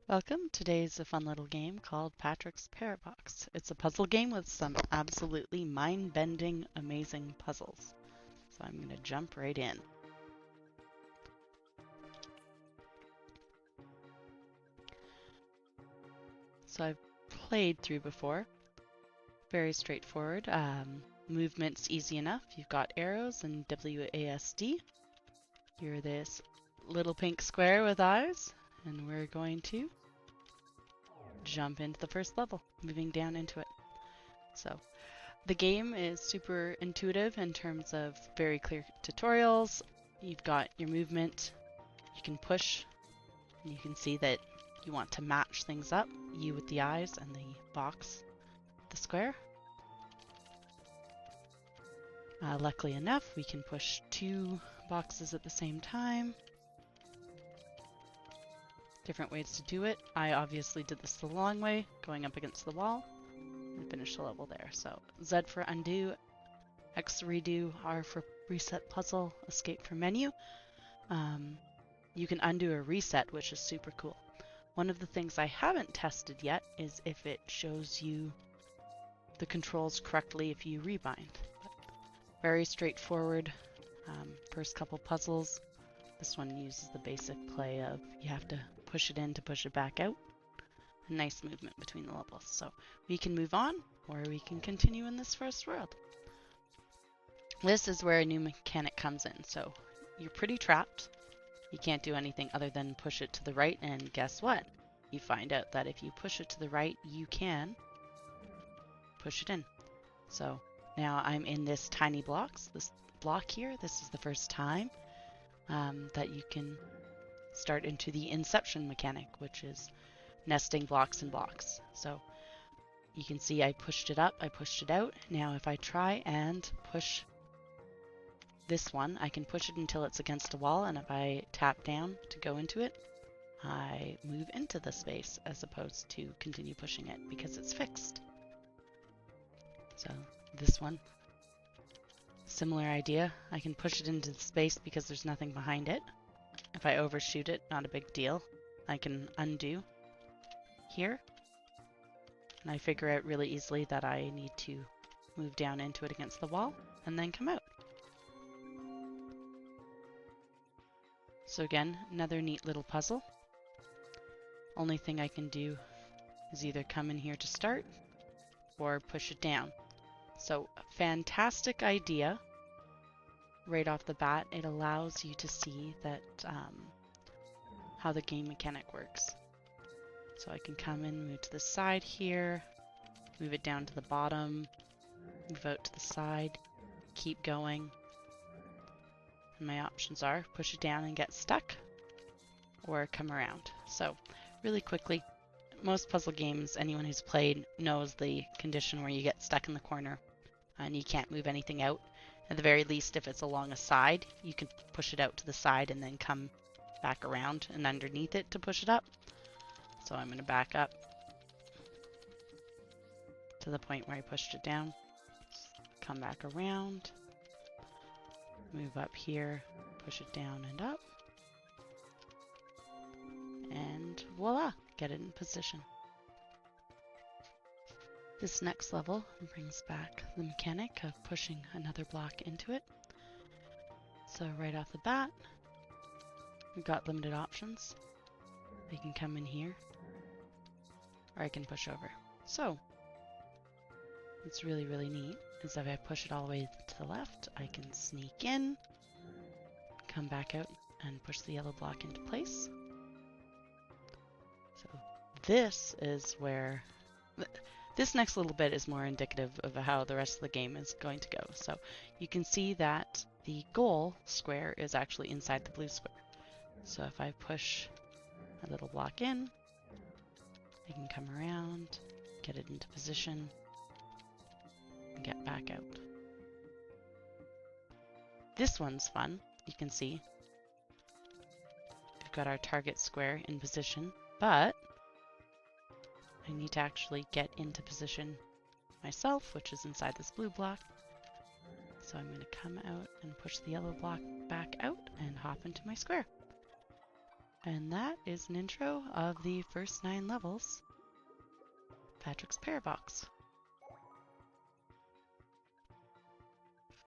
Welcome. Today's a fun little game called Patrick's Parabox. It's a puzzle game with some absolutely mind-bending, amazing puzzles. So I'm going to jump right in. So I've played through before. Very straightforward. Movement's easy enough. You've got arrows and WASD. You're this little pink square with eyes, and we're going to jump into the first level, moving down into it. So the game is super intuitive in terms of very clear tutorials. You've got your movement, you can push, and you can see that you want to match things up, you with the eyes and the box, the square. Luckily enough, we can push two boxes at the same time. Different ways to do it. I obviously did this the long way, going up against the wall, and finish the level there. So Z for undo, X redo, R for reset puzzle, escape for menu. You can undo a reset, which is super cool. One of the things I haven't tested yet is if it shows you the controls correctly if you rebind. But very straightforward. First couple puzzles. This one uses the basic play of you have to push it in to push it back out. A nice movement between the levels. So we can move on, or we can continue in this first world. This is where a new mechanic comes in. So you're pretty trapped. You can't do anything other than push it to the right, and guess what? You find out that if you push it to the right, you can push it in. So now I'm in this tiny this block here. This is the first time that you can start into the inception mechanic, which is nesting blocks and blocks. So you can see I pushed it up, I pushed it out. Now if I try and push this one, I can push it until it's against a wall, and if I tap down to go into it, I move into the space as opposed to continue pushing it because it's fixed. So this one, similar idea. I can push it into the space because there's nothing behind it. If I overshoot it, not a big deal. I can undo here, and I figure out really easily that I need to move down into it against the wall and then come out. So again, another neat little puzzle. Only thing I can do is either come in here to start or push it down. So fantastic idea. Right off the bat, it allows you to see that how the game mechanic works. So I can come in, move to the side here, move it down to the bottom, move out to the side, keep going. And my options are push it down and get stuck, or come around. So really quickly, most puzzle games, anyone who's played knows the condition where you get stuck in the corner and you can't move anything out. At the very least, if it's along a side, you can push it out to the side and then come back around and underneath it to push it up. So I'm going to back up to the point where I pushed it down, come back around, move up here, push it down and up, and voila, get it in position. This next level brings back the mechanic of pushing another block into it. So right off the bat, we've got limited options. I can come in here, or I can push over. So what's really, really neat is if I push it all the way to the left, I can sneak in, come back out, and push the yellow block into place. So this is where this next little bit is more indicative of how the rest of the game is going to go. So you can see that the goal square is actually inside the blue square. So if I push a little block in, I can come around, get it into position, and get back out. This one's fun. You can see we've got our target square in position, but I need to actually get into position myself, which is inside this blue block. So I'm going to come out and push the yellow block back out and hop into my square. And that is an intro of the first 9 levels, Patrick's Parabox.